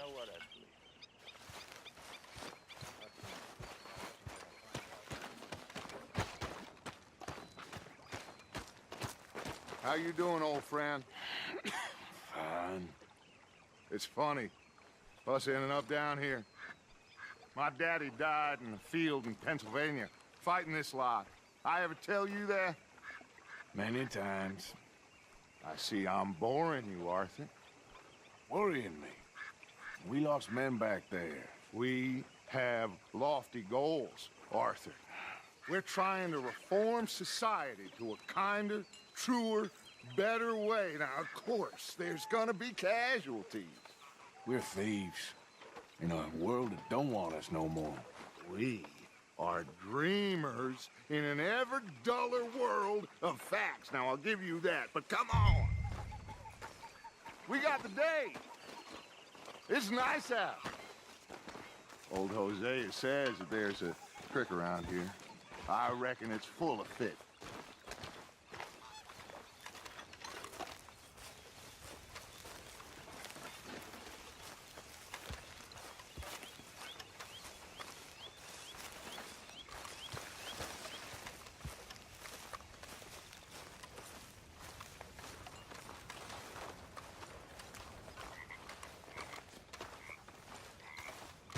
know what I believe. How you doing, old friend? Fine. It's funny, us ending up down here. My daddy died in the field in Pennsylvania, fighting this lot. I ever tell you that? Many times. I see I'm boring you, Arthur. Worrying me. We lost men back there. We have lofty goals, Arthur. We're trying to reform society to a kinder, truer, better way. Now, of course, there's gonna be casualties. We're thieves. In a world that don't want us no more. We are dreamers in an ever duller world of facts. Now, I'll give you that, but come on. We got the day. It's nice out. Old Hosea says that there's a creek around here. I reckon it's full of fish.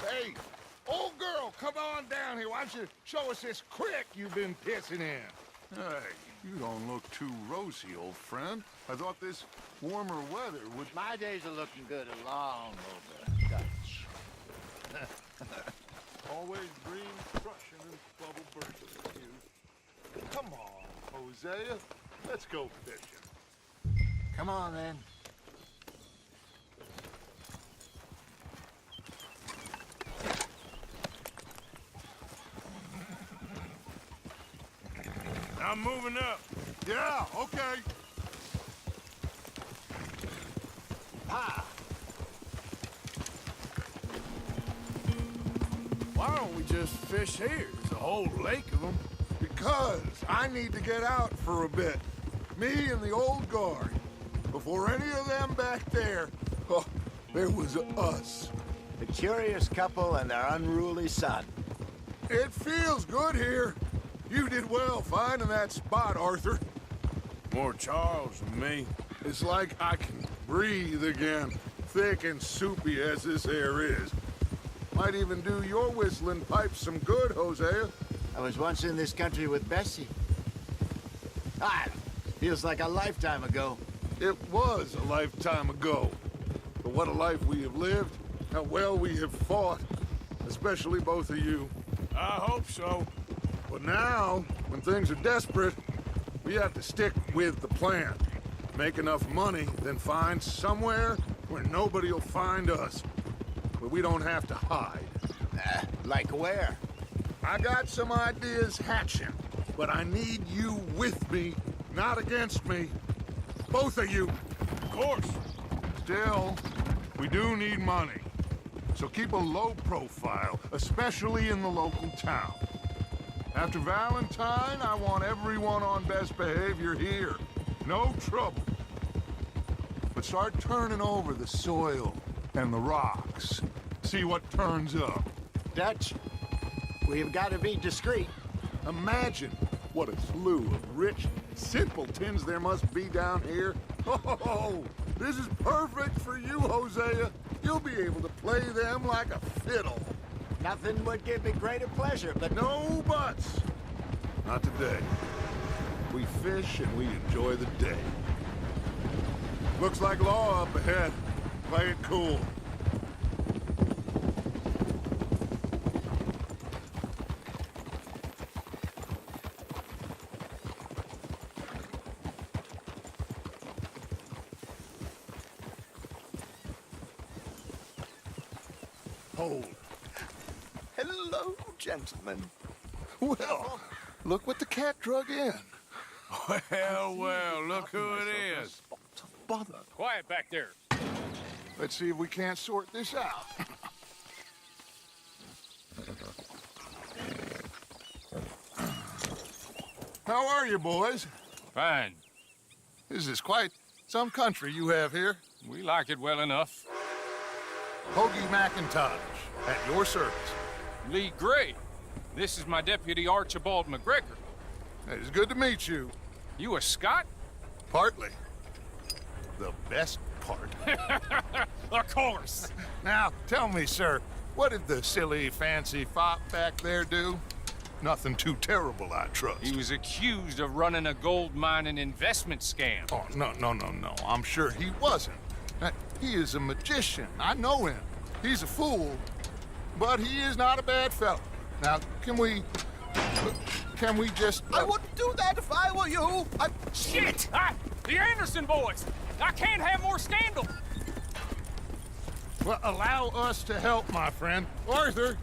Hey, old girl, come on down here. Why don't you show us this creek you've been pissing in? Hey, you don't look too rosy, old friend. I thought this warmer weather would... My days are looking good along over Dutch. Always green, crushing, and bubble bursting with you. Come on, Hosea. Let's go fishing. Come on, then. I'm moving up. Yeah, okay. Ha! Why don't we just fish here? There's a whole lake of them. Because I need to get out for a bit. Me and the old guard. Before any of them back there, oh, there was us. The curious couple and their unruly son. It feels good here. You did well finding that spot, Arthur. More Charles than me. It's like I can breathe again, thick and soupy as this air is. Might even do your whistling pipes some good, Hosea. I was once in this country with Bessie. Ah, feels like a lifetime ago. It was a lifetime ago. But what a life we have lived, how well we have fought, especially both of you. I hope so. But now, when things are desperate, we have to stick with the plan. Make enough money, then find somewhere where nobody will find us. Where we don't have to hide. Like where? I got some ideas hatching, but I need you with me, not against me. Both of you. Of course. Still, we do need money. So keep a low profile, especially in the local town. After Valentine, I want everyone on best behavior here. No trouble. But start turning over the soil and the rocks. See what turns up. Dutch, we've got to be discreet. Imagine what a slew of rich simpletons there must be down here. Oh, this is perfect for you, Hosea. You'll be able to play them like a fiddle. Nothing would give me greater pleasure, but No buts. Not today. We fish and we enjoy the day. Looks like law up ahead. Play it cool. Hold. hello, gentlemen. Well, look what the cat drug in. Well, look who it is. Bother. Quiet back there. Let's see if we can't sort this out. How are you, boys? Fine. This is quite some country you have here. We like it well enough. Hoagie McIntosh, at your service. Lee Gray. This is my deputy Archibald McGregor. It's good to meet you. You a Scot? Partly. The best part. Of course. Now, tell me, sir, what did the silly, fancy fop back there do? Nothing too terrible, I trust. He was accused of running a gold mining investment scam. Oh, no. I'm sure he wasn't. He is a magician. I know him. He's a fool, but he is not a bad fellow. Now, can we just... I wouldn't do that if I were you. Shit! The Anderson boys! I can't have more scandal! Well, allow us to help, my friend. Arthur,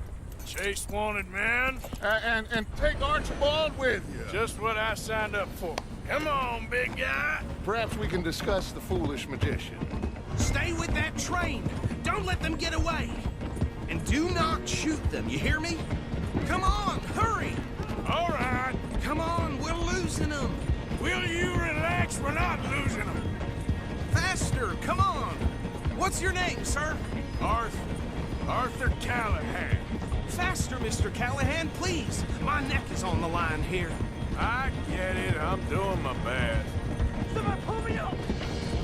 Chase wanted man. and take Archibald with you. Just what I signed up for. Come on, big guy. Perhaps we can discuss the foolish magician. Stay with that train. Don't let them get away. And do not shoot them, you hear me? Come on, hurry! All right. Come on, we're losing them. Will you relax? We're not losing them. Faster, come on. What's your name, sir? Arthur Callahan. Faster, Mr. Callahan, please. My neck is on the line here. I get it. I'm doing my best. Somebody pull me up.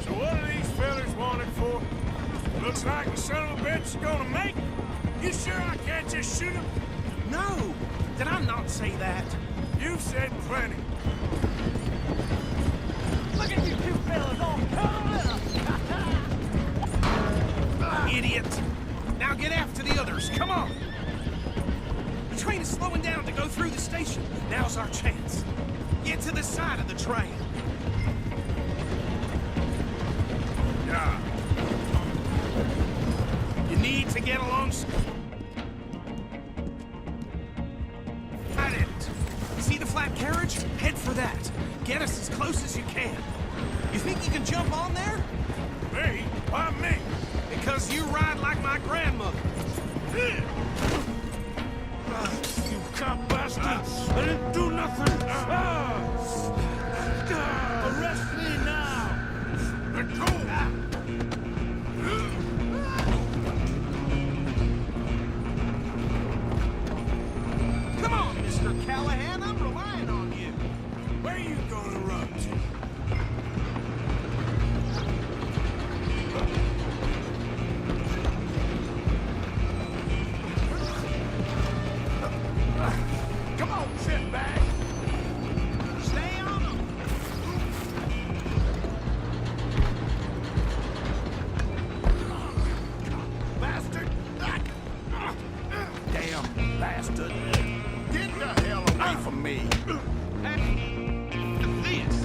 So what are these fellas wanted for? Looks like the son of a bitch is gonna make it. You sure I can't just shoot him? No, did I not say that? You've said plenty. Look at you two fellas all curled up. Idiot. Now get after the others, come on. The train is slowing down to go through the station. Now's our chance. Get to the side of the train. Yeah. You need to get along. Got it. See the flat carriage? Head for that. Get us as close as you can. You think you can jump on there? Me? Why me? Because you ride like my grandmother. You cop bastard! I didn't do nothing! Arrest me now! Let go! Come on, Mr. Callahan, I'm relying on you. Where are you gonna run to? Come on, shitbag! Stay on them. Bastard! Damn bastard. Get the hell away from me! This.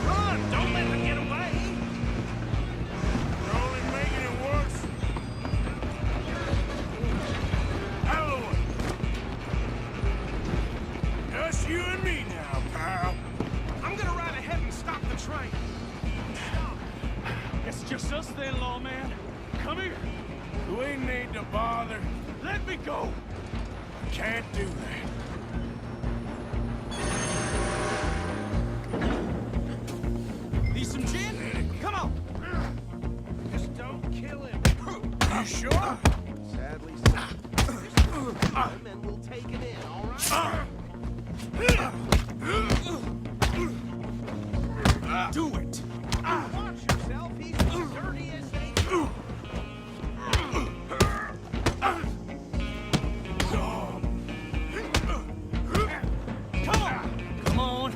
Run! Don't let them get away! You're only making it worse. Out of the way. Just you and me now, pal. I'm gonna ride ahead and stop the train. Stop. It's just us then, lawman. Come here. We need to bother. Let me go. I can't do that. Need some gin? Come on. Just don't kill him. You sure? Sadly, so. And then we'll take it in, all right? Do it. Watch yourself. He's as dirty as they come. Come on. Come on.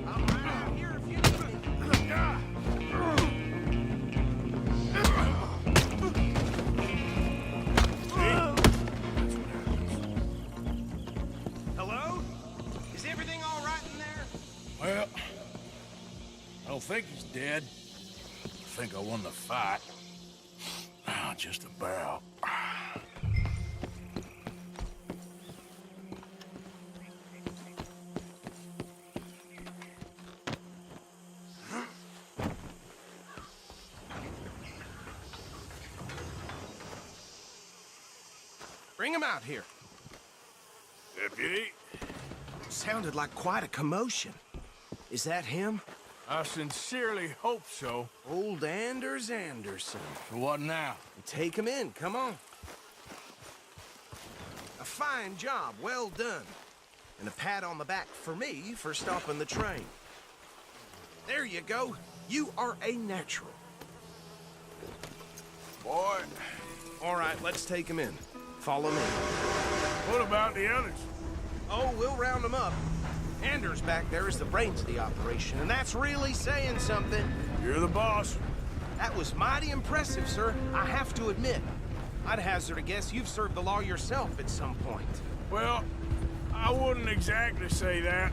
I'm right out here if you need me. Hello? Is everything all right in there? Well, I don't think he's dead. I think I won the fight. Just about. Bring him out here. Deputy, Sounded like quite a commotion. Is that him? I sincerely hope so. Old Anders Anderson. So what now? Take him in, come on. A fine job, well done. And a pat on the back for me for stopping the train. There you go. You are a natural. Boy, All right, let's take him in. Follow me. what about the others? Oh, we'll round them up. Anders back there is the brains of the operation, and that's really saying something. You're the boss. That was mighty impressive, sir. I have to admit. I'd hazard a guess you've served the law yourself at some point. Well, I wouldn't exactly say that.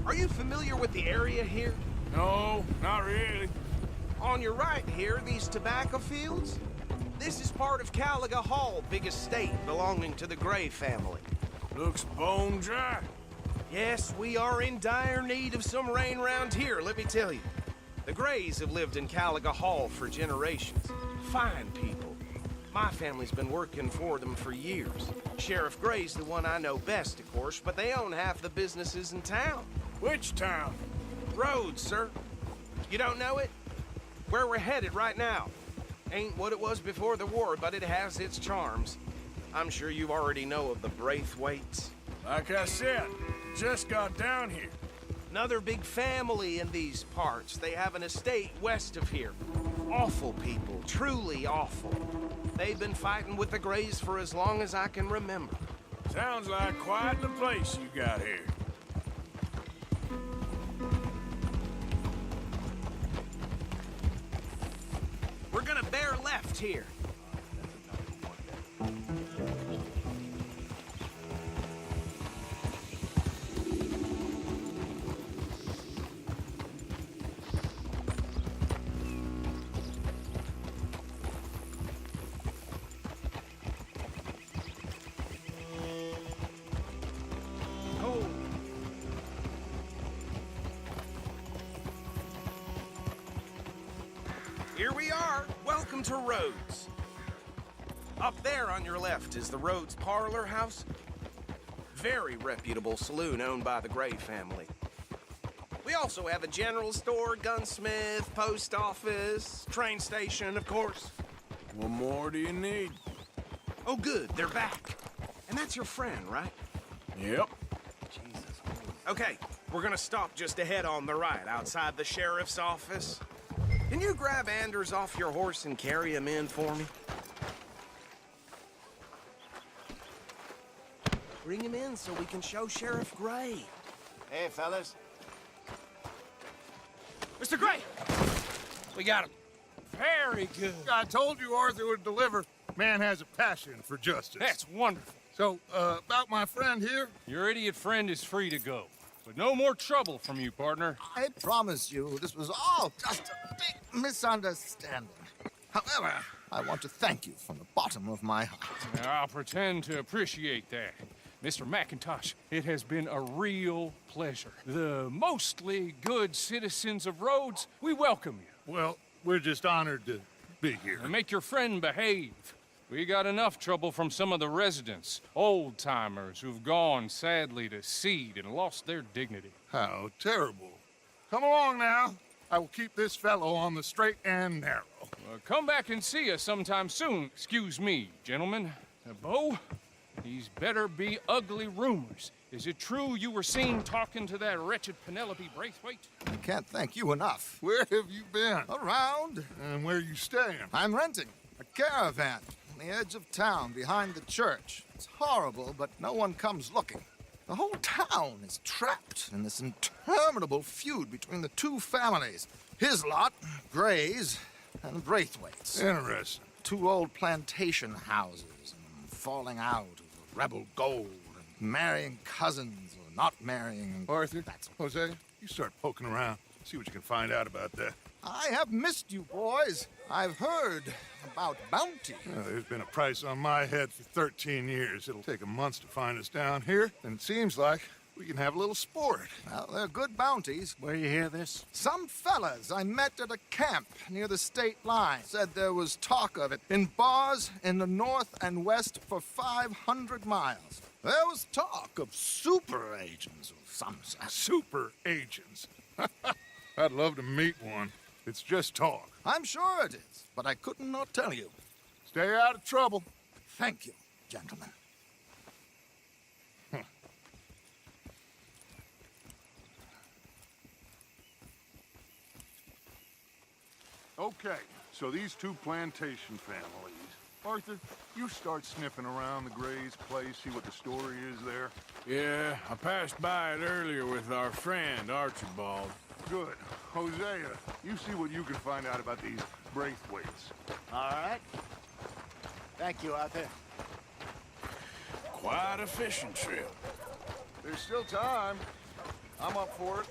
Are you familiar with the area here? No, not really. On your right here, these tobacco fields? This is part of Caliga Hall, big estate belonging to the Gray family. Looks bone dry. Yes, we are in dire need of some rain round here, let me tell you. The Grays have lived in Caliga Hall for generations. Fine people. My family's been working for them for years. Sheriff Gray's the one I know best, of course, but they own half the businesses in town. Which town? Rhodes, sir. You don't know it? Where we're headed right now. Ain't what it was before the war, but it has its charms. I'm sure you already know of the Braithwaites. Like I said, just got down here. Another big family in these parts. They have an estate west of here. Awful people, truly awful. They've been fighting with the Grays for as long as I can remember. Sounds like quite the place you got here. We're gonna bear left here. Oh. Here we are. Welcome to Rhodes. Up there on your left is the Rhodes Parlor House. Very reputable saloon owned by the Gray family. We also have a general store, gunsmith, post office, train station, of course. What more do you need? Oh, good, they're back. And that's your friend, right? Yep. Okay, we're gonna stop just ahead on the right, outside the sheriff's office. Can you grab Anders off your horse and carry him in for me? Bring him in so we can show Sheriff Gray. Hey, fellas. Mr. Gray! We got him. Very good. I told you Arthur would deliver. Man has a passion for justice. That's wonderful. So, about my friend here? Your idiot friend is free to go. But no more trouble from you, partner. I promise you, this was all just a big misunderstanding. However, I want to thank you from the bottom of my heart. I'll pretend to appreciate that. Mr. McIntosh, it has been a real pleasure. The mostly good citizens of Rhodes, we welcome you. Well, we're just honored to be here. And make your friend behave. We got enough trouble from some of the residents, old-timers who've gone, sadly, to seed and lost their dignity. How terrible. Come along now. I will keep this fellow on the straight and narrow. Come back and see us sometime soon. Excuse me, gentlemen. Bo, these better be ugly rumors. Is it true you were seen talking to that wretched Penelope Braithwaite? I can't thank you enough. Where have you been? Around, And where you staying? I'm renting a caravan on the edge of town behind the church. It's horrible, but no one comes looking. The whole town is trapped in this interminable feud between the two families. His lot, Gray's, and Braithwaite's. Interesting. Two old plantation houses, and falling out of rebel gold, and marrying cousins or not marrying. Arthur, That's Jose, you start poking around. See what you can find out about that. I have missed you, boys. I've heard about bounty. There's been a price on my head for 13 years. It'll take a month to find us down here, and it seems like we can have a little sport. Well, they're good bounties. Where you hear this? Some fellas I met at a camp near the state line said there was talk of it in bars in the north and west for 500 miles. There was talk of super agents of some sort. Super agents. I'd love to meet one. It's just talk. I'm sure it is, but I could not tell you. Stay out of trouble. Thank you, gentlemen. Okay, so these two plantation families. Arthur, you start sniffing around the Gray's place, see what the story is there. Yeah, I passed by it earlier with our friend, Archibald. Good. Hosea, you see what you can find out about these Braithwaites. All right. Thank you, Arthur. Quite a fishing trip. There's still time. I'm up for it.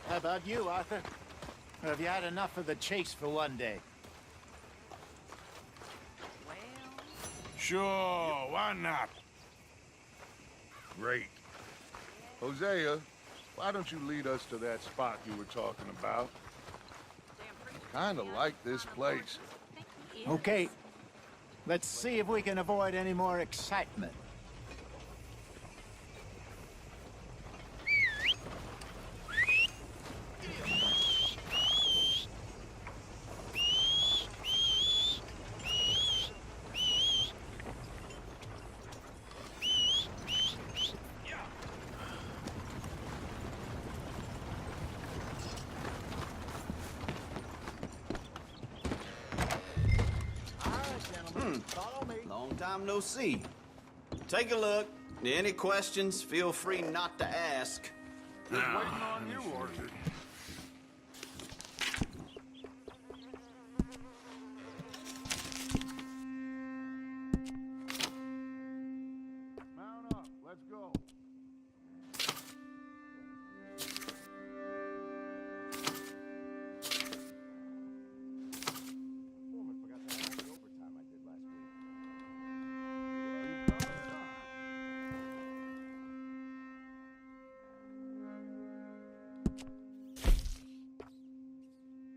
How about you, Arthur? Or have you had enough of the chase for one day? Sure, why not? Great. Hosea, why don't you lead us to that spot you were talking about? Kinda like this place. Okay. Let's see if we can avoid any more excitement. Long time no see. Take a look. Any questions, feel free not to ask. Just waiting on you, Arthur. Mount up. Let's go.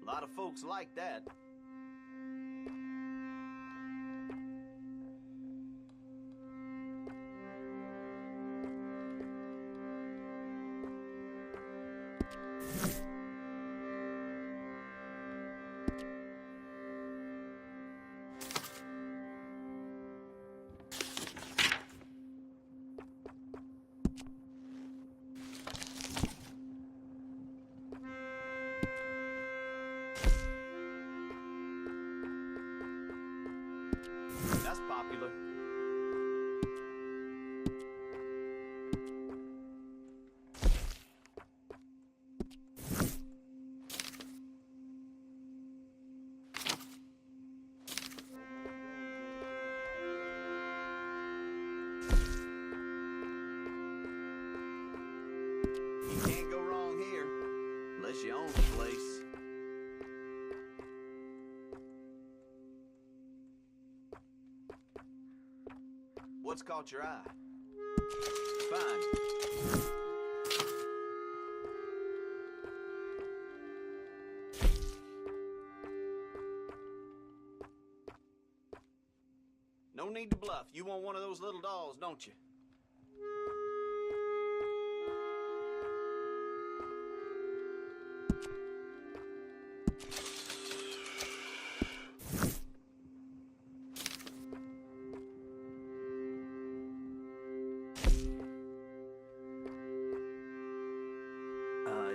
A lot of folks like that. That's popular. You can't go wrong here, unless you own the place. What's caught your eye? Fine. No need to bluff. You want one of those little dolls, don't you?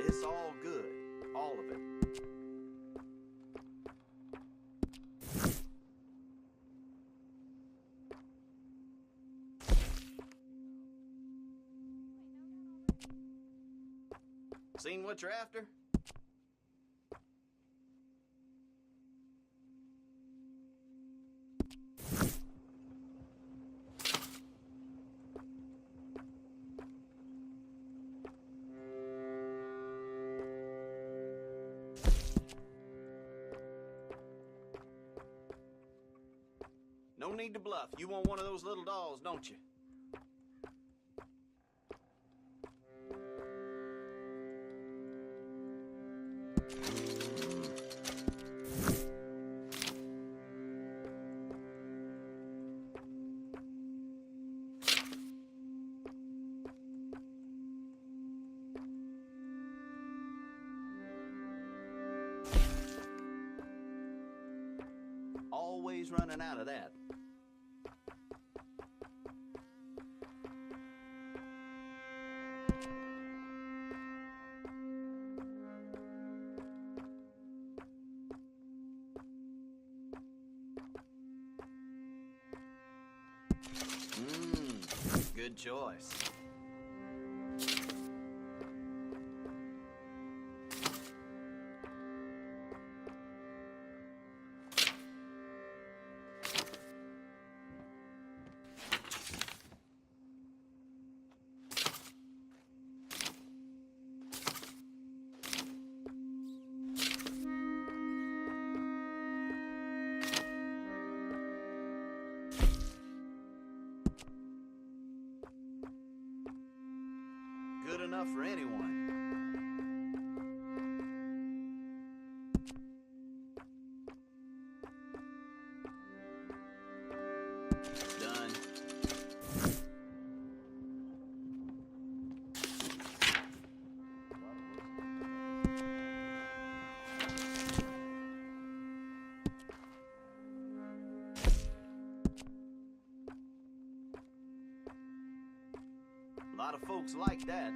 It's all good. All of it. Seen what you're after? No need to bluff. You want one of those little dolls, don't you? always running out of that. Good choice. Good enough for anyone. Done. A lot of folks like that.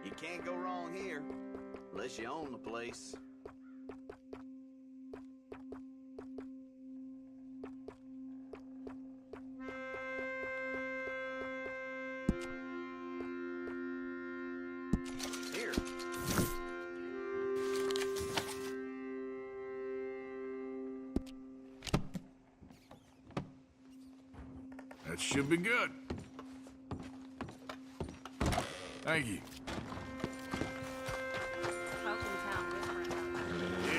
You can't go wrong here, unless you own the place. Here. That should be good. Thank you.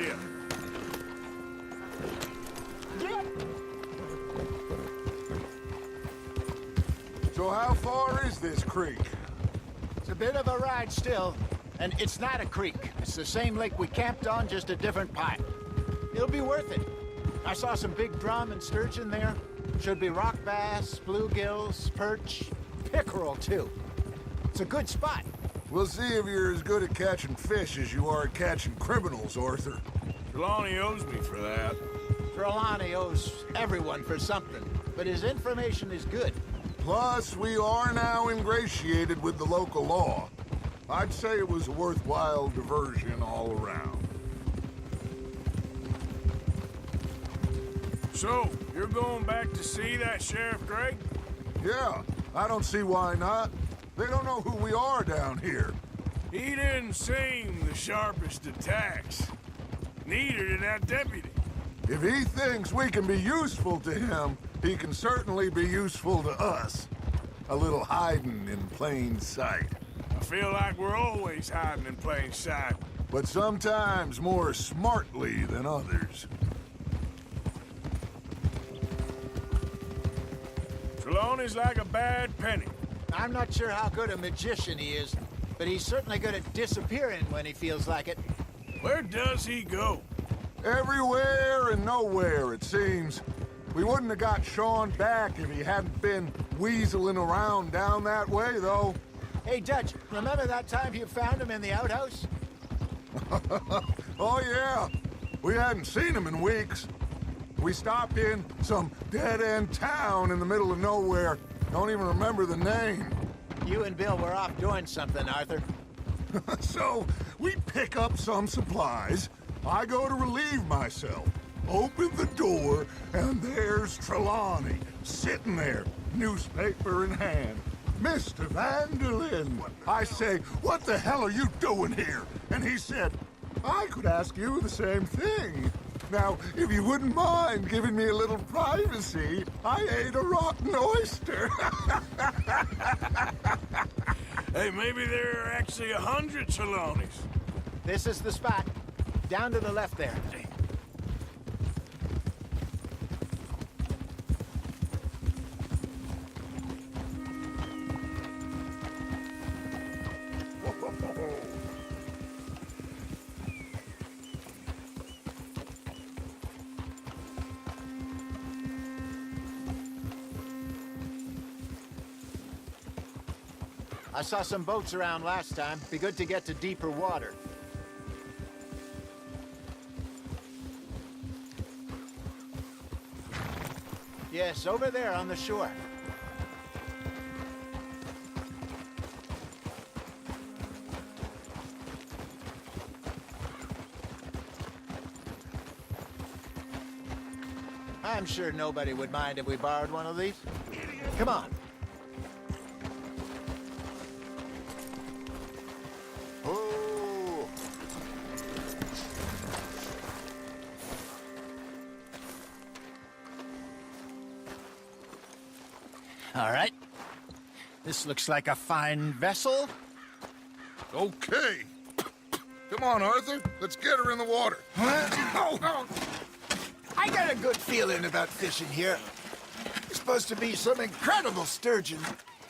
Yeah. So how far is this creek? It's a bit of a ride still, and it's not a creek. It's the same lake we camped on, just a different part. It'll be worth it. I saw some big drum and sturgeon there. Should be rock bass, bluegills, perch, pickerel too. It's a good spot. We'll see if you're as good at catching fish as you are at catching criminals, Arthur. Trelawney owes me for that. Trelawney owes everyone for something, but his information is good. Plus, we are now ingratiated with the local law. I'd say it was a worthwhile diversion all around. So, you're going back to see that Sheriff Gregg? Yeah, I don't see why not. They don't know who we are down here. He didn't seem the sharpest attacks. Neither did that deputy. If he thinks we can be useful to him, he can certainly be useful to us. A little hiding in plain sight. I feel like we're always hiding in plain sight. But sometimes more smartly than others. Trelawney's like a bad penny. I'm not sure how good a magician he is, but he's certainly good at disappearing when he feels like it. Where does he go? Everywhere and nowhere, it seems. We wouldn't have got Sean back if he hadn't been weaseling around down that way, though. Hey, Dutch, remember that time you found him in the outhouse? Oh, yeah. We hadn't seen him in weeks. We stopped in some dead-end town in the middle of nowhere. Don't even remember the name. You and Bill were off doing something, Arthur. So, we pick up some supplies. I go to relieve myself. Open the door, and there's Trelawney, sitting there, newspaper in hand. Mr. Vanderlyn. I say, what the hell are you doing here? And he said, I could ask you the same thing. Now, if you wouldn't mind giving me a little privacy, I ate a rotten oyster. Hey, maybe there are actually 100 Trelawneys. This is the spot. Down to the left there. I saw some boats around last time. Be good to get to deeper water. Yes, over there on the shore. I'm sure nobody would mind if we borrowed one of these. Come on. Oh. All right. This looks like a fine vessel. Okay. Come on, Arthur. Let's get her in the water. Oh. I got a good feeling about fishing here. It's supposed to be some incredible sturgeon.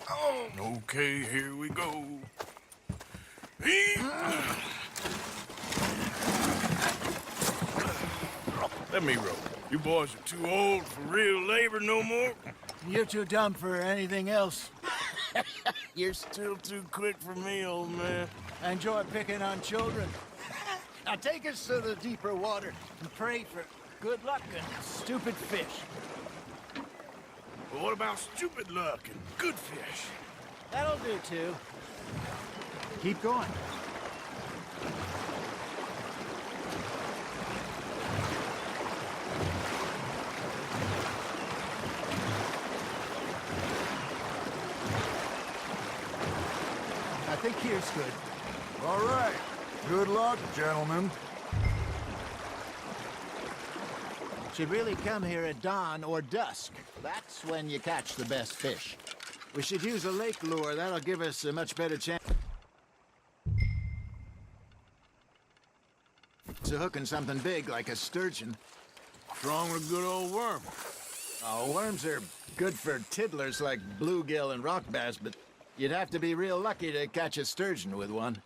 Oh. Okay, here we go. Let me row. You boys are too old for real labor no more. You're too dumb for anything else. You're still too quick for me, old man. I enjoy picking on children. Now take us to the deeper water and pray for good luck and stupid fish. But what about stupid luck and good fish? That'll do, too. Keep going. I think here's good. All right. Good luck, gentlemen. Should really come here at dawn or dusk. That's when you catch the best fish. We should use a lake lure. That'll give us a much better chance of hooking something big like a sturgeon. What's wrong with a good old worm? Oh, worms are good for tiddlers like bluegill and rock bass, but you'd have to be real lucky to catch a sturgeon with one.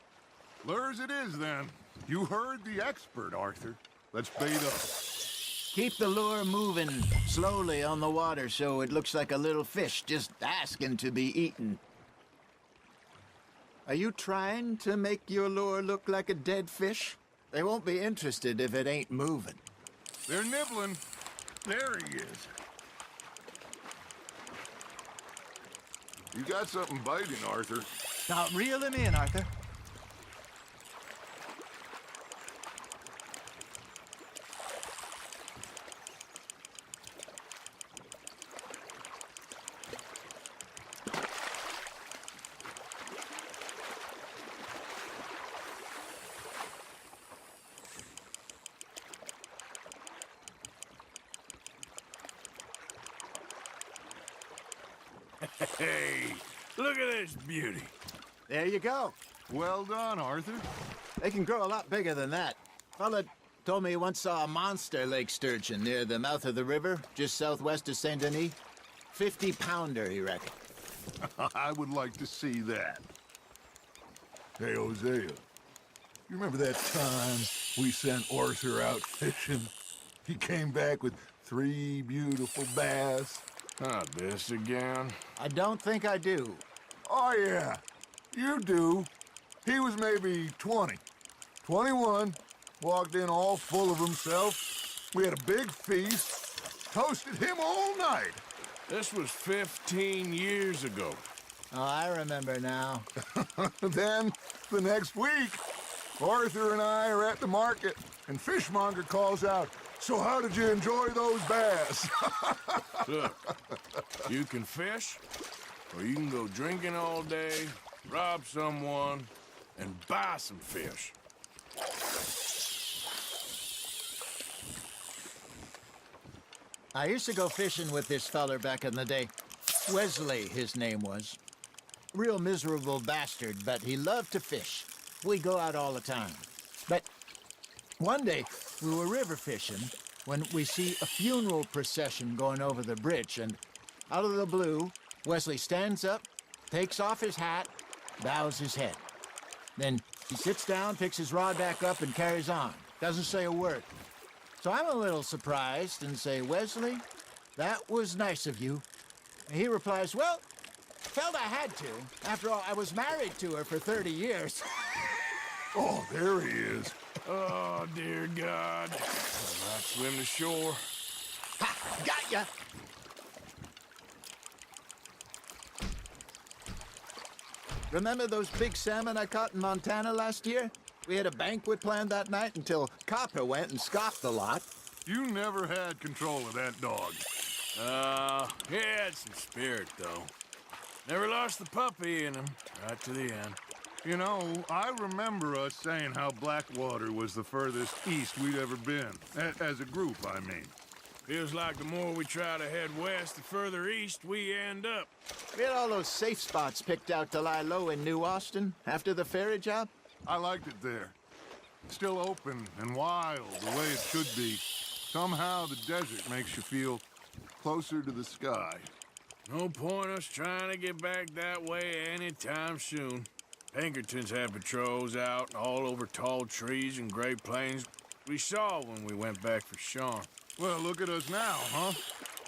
Lures it is, then. You heard the expert, Arthur. Let's bait up. Keep the lure moving slowly on the water so it looks like a little fish just asking to be eaten. Are you trying to make your lure look like a dead fish? They won't be interested if it ain't moving. They're nibbling. There he is. You got something biting, Arthur. Now reel him in, Arthur. Hey, look at this beauty. There you go. Well done, Arthur. They can grow a lot bigger than that. Fella told me he once saw a monster lake sturgeon near the mouth of the river, just southwest of Saint Denis. 50-pounder, he reckoned. I would like to see that. Hey, Hosea, you remember that time we sent Arthur out fishing? He came back with 3 beautiful bass. Not this again. I don't think I do. Oh, yeah, you do. He was maybe 20, 21, walked in all full of himself. We had a big feast, toasted him all night. This was 15 years ago. Oh, I remember now. Then, the next week, Arthur and I are at the market, and Fishmonger calls out, "So how did you enjoy those bass?" Look, you can fish, or you can go drinking all day, rob someone, and buy some fish. I used to go fishing with this feller back in the day. Wesley, his name was. Real miserable bastard, but he loved to fish. We go out all the time. But one day, we were river fishing when we see a funeral procession going over the bridge, and out of the blue, Wesley stands up, takes off his hat, bows his head. Then he sits down, picks his rod back up, and carries on. Doesn't say a word. So I'm a little surprised and say, "Wesley, that was nice of you." And he replies, "Well, Felt I had to. After all, I was married to her for 30 years. Oh, there he is. Oh, dear God. I'd swim to shore. Ha! Got ya! Remember those big salmon I caught in Montana last year? We had a banquet planned that night until Copper went and scoffed a lot. You never had control of that dog. He had some spirit, though. Never lost the puppy in him, right to the end. You know, I remember us saying how Blackwater was the furthest east we'd ever been. As a group, I mean. Feels like the more we try to head west, the further east we end up. We had all those safe spots picked out to lie low in New Austin after the ferry job. I liked it there. Still open and wild, the way it should be. Somehow the desert makes you feel closer to the sky. No point us trying to get back that way anytime soon. Pinkertons had patrols out all over tall trees and Great Plains. We saw when we went back for Sean. Well, look at us now, huh?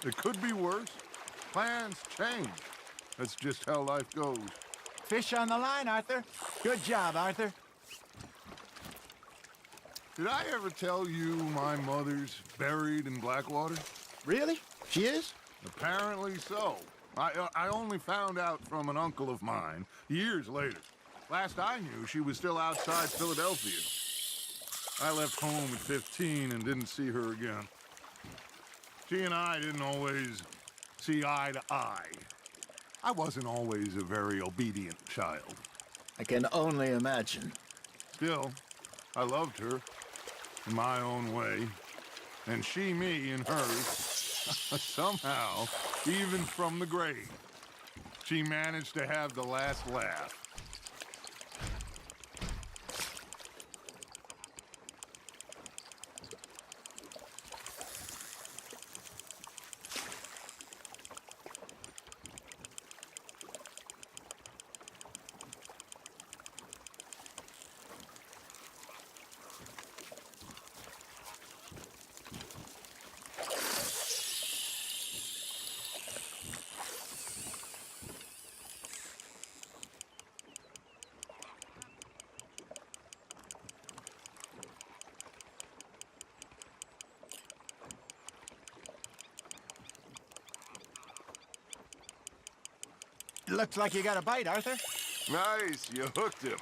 It could be worse. Plans change. That's just how life goes. Fish on the line, Arthur. Good job, Arthur. Did I ever tell you my mother's buried in Blackwater? Really? She is? Apparently so. I only found out from an uncle of mine years later. Last I knew, she was still outside Philadelphia. I left home at 15 and didn't see her again. She and I didn't always see eye to eye. I wasn't always a very obedient child. I can only imagine. Still, I loved her in my own way, and she me in hers. Somehow, even from the grave, she managed to have the last laugh. Looks like you got a bite, Arthur. Nice, you hooked him.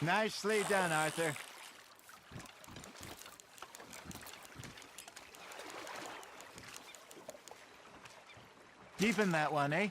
Nicely done, Arthur. Keeping that one, eh?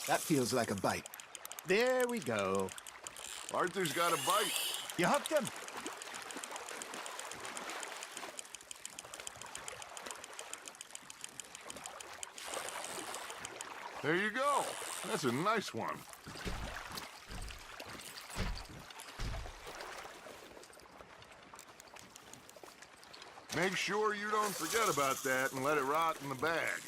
That feels like a bite. There we go. Arthur's got a bite. You hooked him. There you go. That's a nice one. Make sure you don't forget about that and let it rot in the bag.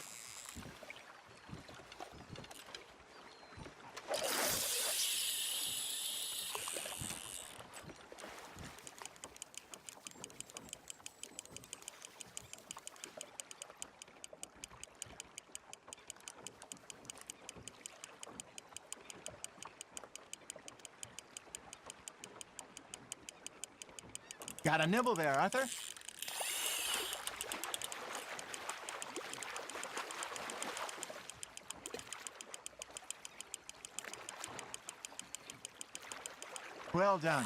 Got a nibble there, Arthur. Well done.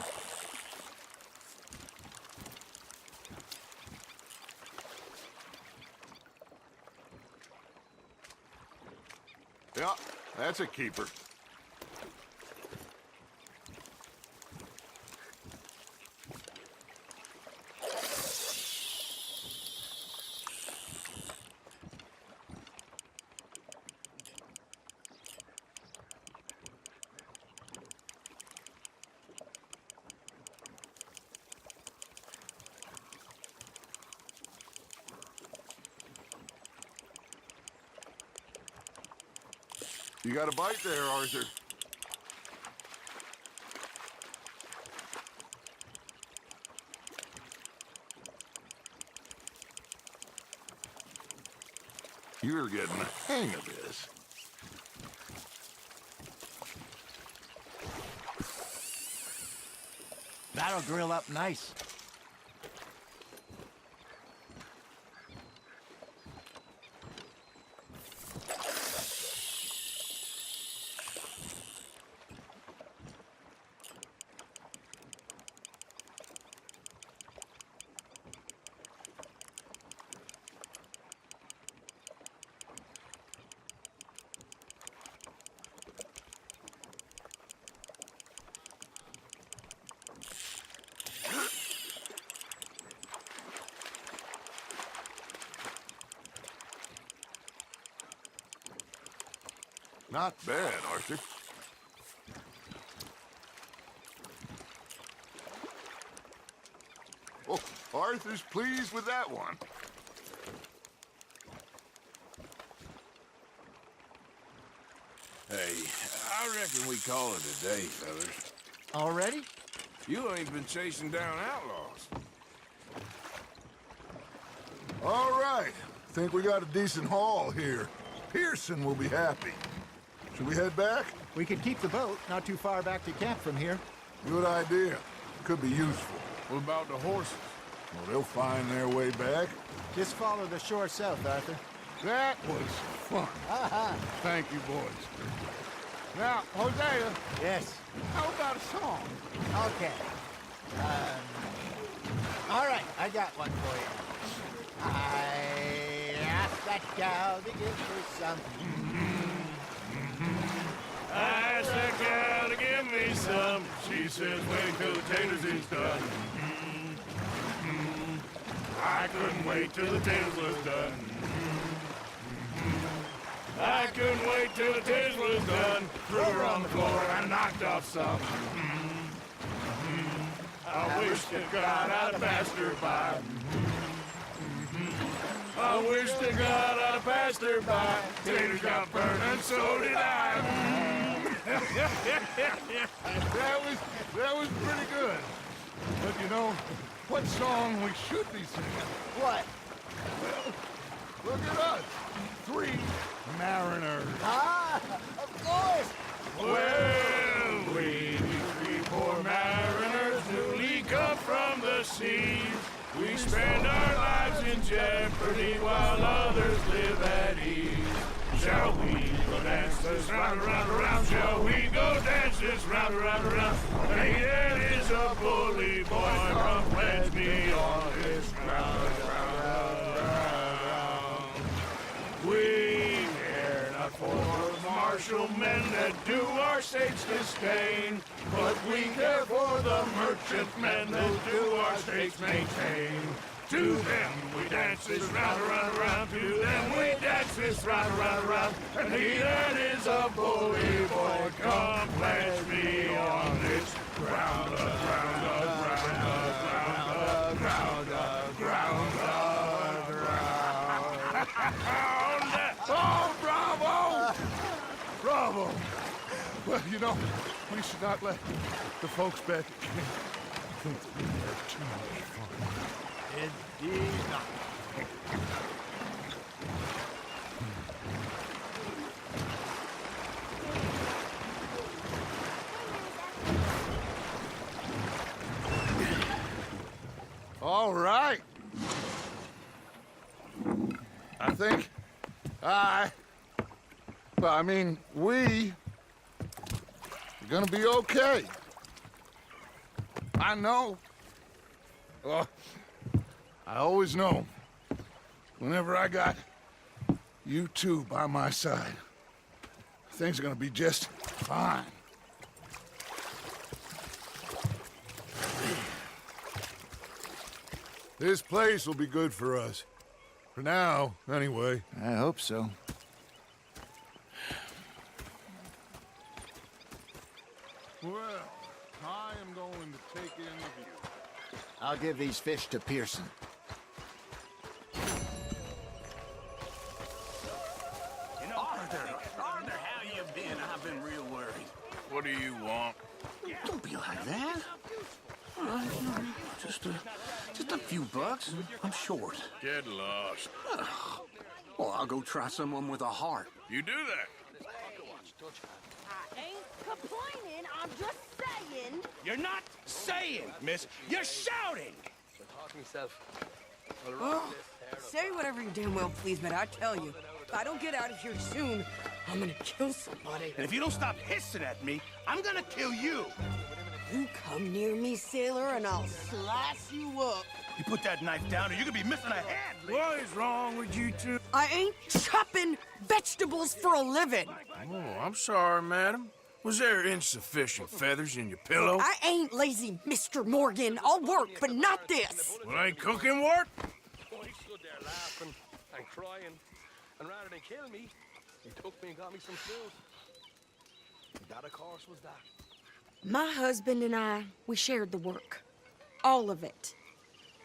Yeah, that's a keeper. You got a bite there, Arthur. You're getting the hang of this. That'll grill up nice. Not bad, Arthur. Oh, Arthur's pleased with that one. Hey, I reckon we call it a day, fellas. Already? You ain't been chasing down outlaws. All right. Think we got a decent haul here. Pearson will be happy. Should we head back? We could keep the boat not too far back to camp from here. Good idea. Could be useful. What about the horses? Well, they'll find their way back. Just follow the shore south, Arthur. That was fun. Thank you, boys. Now, Hosea, Yes. how about a song? Okay. All right, I got one for you. I asked that gal to give me some. I asked that gal to give me some. She says, wait till the taters is done. I couldn't wait till the taters was done. I couldn't wait till the taters was done. Threw her on the floor and knocked off some. I wish to God I'd passed her by. I wish to God I'd passed her by. Taters got burned and so did I. That was pretty good. But you know, what song we should be singing? What? Look at us. 3 mariners. Ah, of course. Well, we 3 poor mariners newly come from the seas. We spend our lives in jeopardy while others live at ease. Shall we go dance this round, around, around? Shall we go dance this round, around, around? Hey, that is a bully boy, come pledge me on this ground, round. We care not for the martial men that do our state's disdain, but we care for the merchant men that do our state's maintain. To them we dance this round, around, around. To them we dance this round, around, around. And he that is a bully boy, come pledge me on this ground, ground, ground, ground, ground, ground. Oh, bravo! Bravo! Well, you know, we should not let the folks back at camp think that we had too much fun. Indeed not. All right. I think we are gonna be okay. I know. I always know. Whenever I got you two by my side, things are gonna be just fine. This place will be good for us. For now, anyway. I hope so. Well, I am going to take in the view. I'll give these fish to Pearson. Arthur, how you been? been real worried. What do you want? Don't be like that. Just a few bucks. I'm short. Get lost. Well, I'll go try someone with a heart. You do that. I ain't complaining, I'm just saying. You're not saying, miss. You're shouting. Say whatever you damn well please, but I tell you, if I don't get out of here soon, I'm gonna kill somebody. And if you don't stop hissing at me, I'm gonna kill you. You come near me, sailor, and I'll slice you up. You put that knife down or you're gonna be missing a head. What is wrong with you two? I ain't chopping vegetables for a living. Oh, I'm sorry, madam. Was there insufficient feathers in your pillow? I ain't lazy, Mr. Morgan. I'll work, but not this. Well, ain't cooking work? He stood there laughing and crying, and rather than kill me, he took me and got me some food. That, of course, was that. My husband and I, we shared the work. All of it.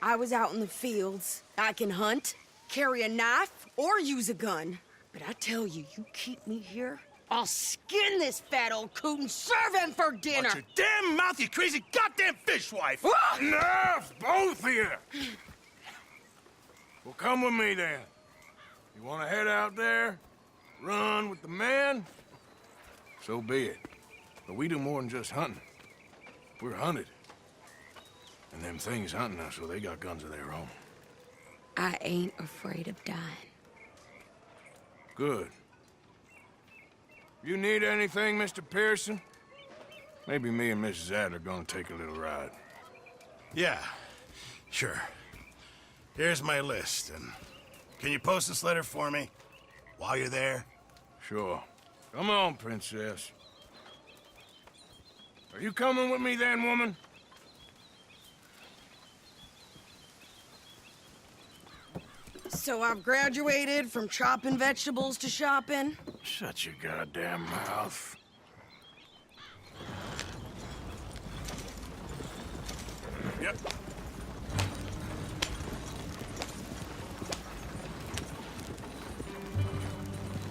I was out in the fields. I can hunt, carry a knife, or use a gun. But I tell you, you keep me here, I'll skin this fat old coot and serve him for dinner. Watch your damn mouth, you crazy goddamn fishwife! Enough, both of you! Well, come with me then. You want to head out there, run with the men? So be it. But we do more than just hunting. We're hunted. And them things hunting us, so they got guns of their own. I ain't afraid of dying. Good. You need anything, Mr. Pearson? Maybe me and Mrs. Adler gonna take a little ride. Yeah, sure. Here's my list, and can you post this letter for me while you're there? Sure. Come on, Princess. Are you coming with me then, woman? So I've graduated from chopping vegetables to shopping? Shut your goddamn mouth. Yep.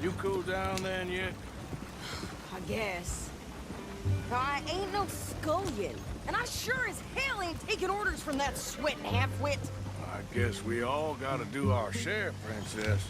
You cool down then yet? I guess. I ain't no scullion, and I sure as hell ain't taking orders from that sweating half-wit. I guess we all gotta do our share, Princess.